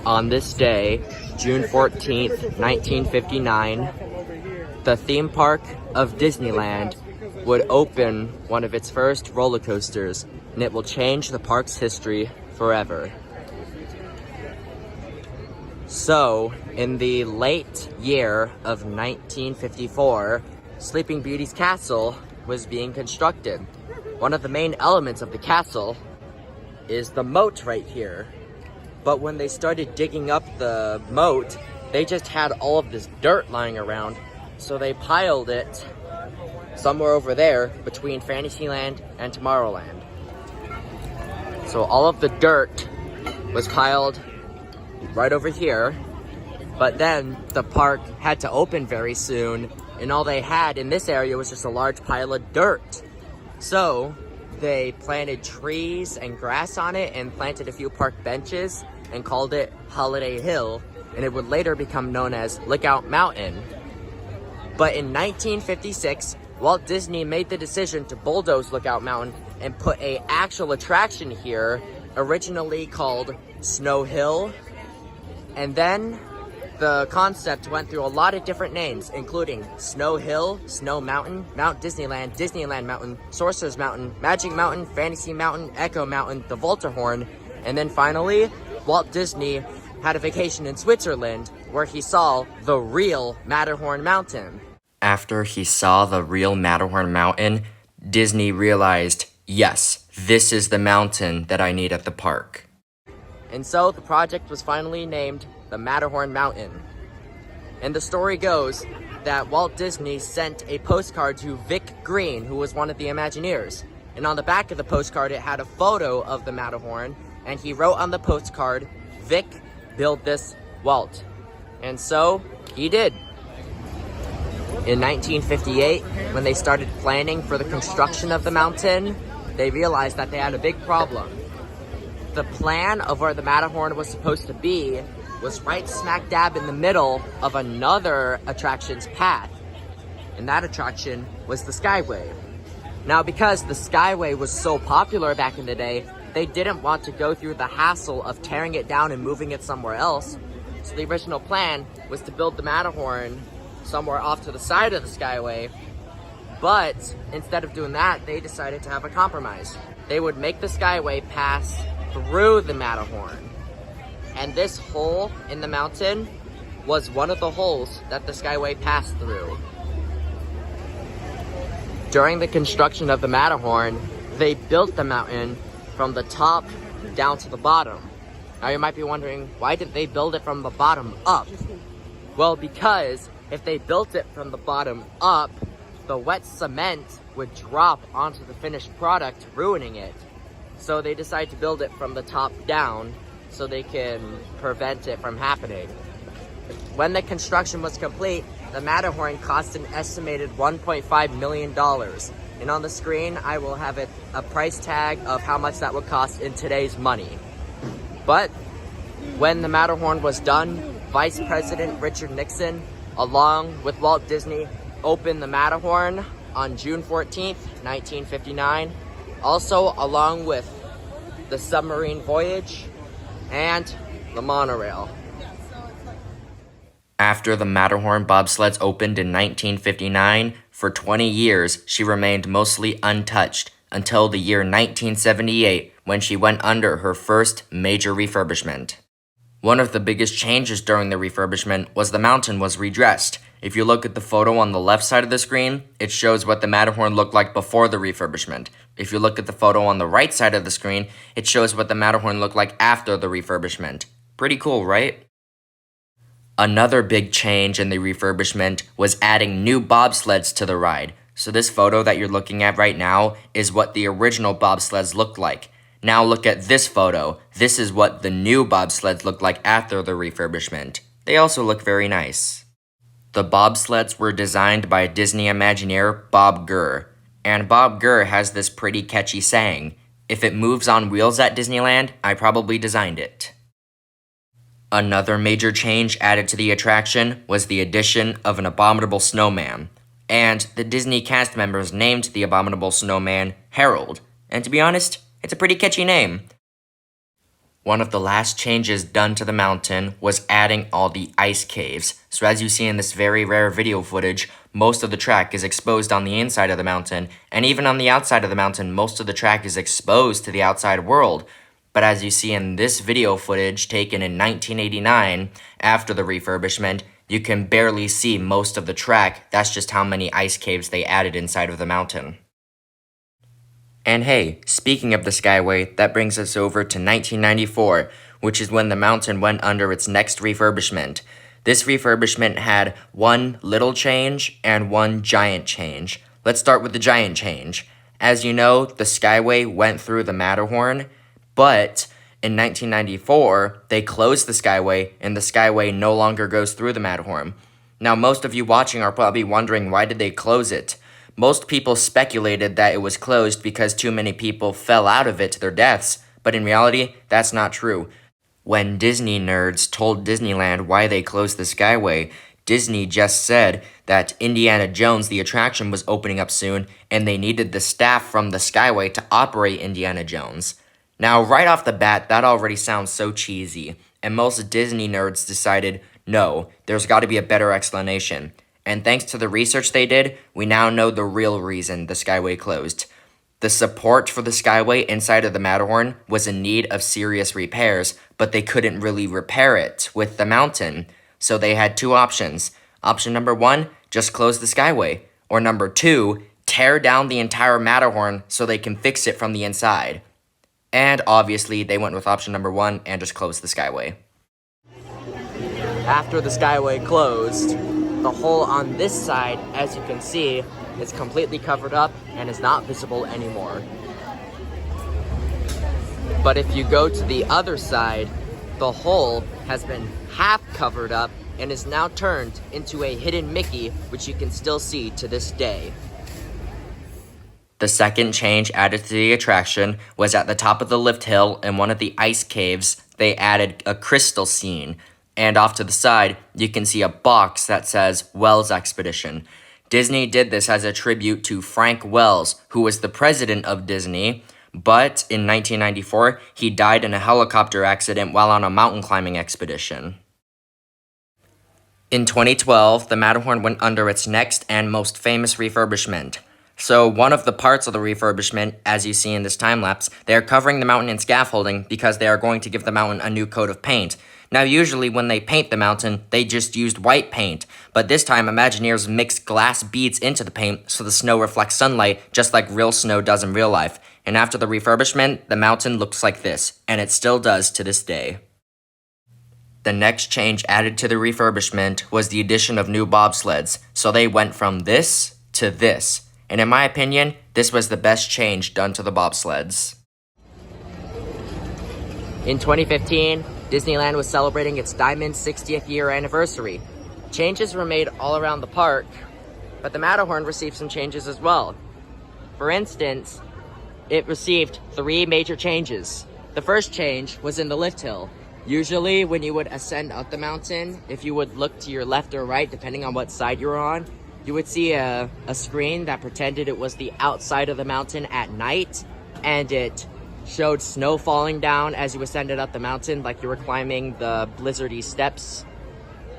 On this day, June 14th, 1959, the theme park of Disneyland would open one of its first roller coasters, and it will change the park's history forever. So, in the late year of 1954, Sleeping Beauty's castle was being constructed. One of the main elements of the castle is the moat right here. But when they started digging up the moat, they just had all of this dirt lying around. So they piled it somewhere over there between Fantasyland and Tomorrowland. So all of the dirt was piled right over here. But then the park had to open very soon, and all they had in this area was just a large pile of dirt. So they planted trees and grass on it and planted a few park benches and called it Holiday Hill, and it would later become known as Lookout Mountain. But in 1956, Walt Disney made the decision to bulldoze Lookout Mountain and put an actual attraction here, originally called Snow Hill. And then the concept went through a lot of different names, including Snow Hill, Snow Mountain, Mount Disneyland, Disneyland Mountain, Sorcerer's Mountain, Magic Mountain, Fantasy Mountain, Echo Mountain, the Voltahorn, and then finally, Walt Disney had a vacation in Switzerland where he saw the real Matterhorn Mountain. After he saw the real Matterhorn Mountain, Disney realized, yes, this is the mountain that I need at the park. And so the project was finally named the Matterhorn Mountain. And the story goes that Walt Disney sent a postcard to Vic Green, who was one of the Imagineers. And on the back of the postcard, it had a photo of the Matterhorn, and he wrote on the postcard, "Vic, build this, Walt." And so he did. In 1958, when they started planning for the construction of the mountain, they realized that they had a big problem. The plan of where the Matterhorn was supposed to be was right smack dab in the middle of another attraction's path. And that attraction was the Skyway. Now, because the Skyway was so popular back in the day, they didn't want to go through the hassle of tearing it down and moving it somewhere else. So the original plan was to build the Matterhorn somewhere off to the side of the Skyway. But instead of doing that, they decided to have a compromise. They would make the Skyway pass through the Matterhorn. And this hole in the mountain was one of the holes that the Skyway passed through. During the construction of the Matterhorn, they built the mountain from the top down to the bottom. Now you might be wondering, why did they build it from the bottom up? Well, because if they built it from the bottom up, the wet cement would drop onto the finished product, ruining it. So they decided to build it from the top down so they can prevent it from happening. When the construction was complete, the Matterhorn cost an estimated $1.5 million. And on the screen, I will have a price tag of how much that would cost in today's money. But when the Matterhorn was done, Vice President Richard Nixon, along with Walt Disney, opened the Matterhorn on June 14th, 1959. Also, along with the submarine voyage and the monorail. After the Matterhorn Bobsleds opened in 1959, for 20 years she remained mostly untouched until the year 1978 when she went under her first major refurbishment. One of the biggest changes during the refurbishment was the mountain was redressed. If you look at the photo on the left side of the screen, it shows what the Matterhorn looked like before the refurbishment. If you look at the photo on the right side of the screen, it shows what the Matterhorn looked like after the refurbishment. Pretty cool, right? Another big change in the refurbishment was adding new bobsleds to the ride. So this photo that you're looking at right now is what the original bobsleds looked like. Now look at this photo. This is what the new bobsleds look like after the refurbishment. They also look very nice. The bobsleds were designed by Disney Imagineer Bob Gurr. And Bob Gurr has this pretty catchy saying, "If it moves on wheels at Disneyland, I probably designed it." Another major change added to the attraction was the addition of an abominable snowman. And the Disney cast members named the abominable snowman Harold. And to be honest, it's a pretty catchy name. One of the last changes done to the mountain was adding all the ice caves. So as you see in this very rare video footage, most of the track is exposed on the inside of the mountain, and even on the outside of the mountain, most of the track is exposed to the outside world. But as you see in this video footage taken in 1989, after the refurbishment, you can barely see most of the track. That's just how many ice caves they added inside of the mountain. And hey, speaking of the Skyway, that brings us over to 1994, which is when the mountain went under its next refurbishment. This refurbishment had one little change and one giant change. Let's start with the giant change. As you know, the Skyway went through the Matterhorn, but in 1994, they closed the Skyway, and the Skyway no longer goes through the Matterhorn. Now, most of you watching are probably wondering, why did they close it? Most people speculated that it was closed because too many people fell out of it to their deaths, but in reality, that's not true. When Disney nerds told Disneyland why they closed the Skyway, Disney just said that Indiana Jones, the attraction, was opening up soon, and they needed the staff from the Skyway to operate Indiana Jones. Now, right off the bat, that already sounds so cheesy, and most Disney nerds decided, no, there's got to be a better explanation. And thanks to the research they did, we now know the real reason the Skyway closed. The support for the Skyway inside of the Matterhorn was in need of serious repairs, but they couldn't really repair it with the mountain. So they had two options. Option number one, just close the Skyway. Or number two, tear down the entire Matterhorn so they can fix it from the inside. And obviously, they went with option number one and just closed the Skyway. After the Skyway closed, the hole on this side, as you can see, is completely covered up and is not visible anymore. But if you go to the other side, the hole has been half covered up and is now turned into a hidden Mickey, which you can still see to this day. The second change added to the attraction was at the top of the lift hill in one of the ice caves, they added a crystal scene. And off to the side, you can see a box that says Wells Expedition. Disney did this as a tribute to Frank Wells, who was the president of Disney, but in 1994, he died in a helicopter accident while on a mountain climbing expedition. In 2012, the Matterhorn went under its next and most famous refurbishment. So one of the parts of the refurbishment, as you see in this time-lapse, they are covering the mountain in scaffolding because they are going to give the mountain a new coat of paint. Now, usually when they paint the mountain, they just used white paint, but this time Imagineers mixed glass beads into the paint so the snow reflects sunlight just like real snow does in real life. And after the refurbishment, the mountain looks like this, and it still does to this day. The next change added to the refurbishment was the addition of new bobsleds, so they went from this to this. And in my opinion, this was the best change done to the bobsleds. In 2015, Disneyland was celebrating its Diamond 60th year anniversary. Changes were made all around the park, but the Matterhorn received some changes as well. For instance, it received 3 major changes. The first change was in the lift hill. Usually, when you would ascend up the mountain, if you would look to your left or right, depending on what side you were on, you would see a screen that pretended it was the outside of the mountain at night, and it showed snow falling down as you ascended up the mountain like you were climbing the blizzardy steps.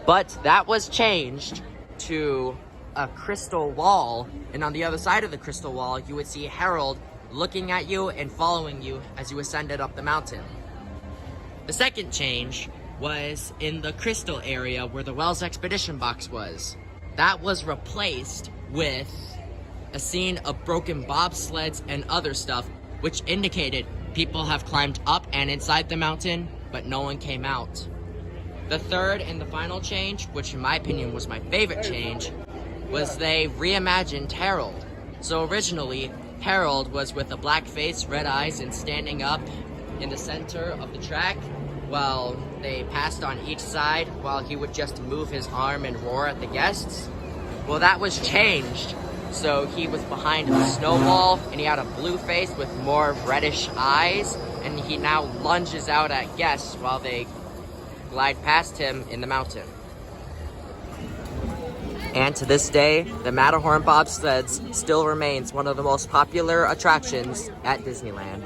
But that was changed to a crystal wall, and on the other side of the crystal wall, you would see Harold looking at you and following you as you ascended up the mountain. The second change was in the crystal area where the Wells Expedition box was. That was replaced with a scene of broken bobsleds and other stuff, which indicated people have climbed up and inside the mountain, but no one came out. The third and the final change, which in my opinion was my favorite change, was they reimagined Harold. So originally, Harold was with a black face, red eyes, and standing up in the center of the track, while they passed on each side, while he would just move his arm and roar at the guests. Well, that was changed. So he was behind a snowball, and he had a blue face with more reddish eyes, and he now lunges out at guests while they glide past him in the mountain. And to this day, the Matterhorn Bobsleds still remains one of the most popular attractions at Disneyland.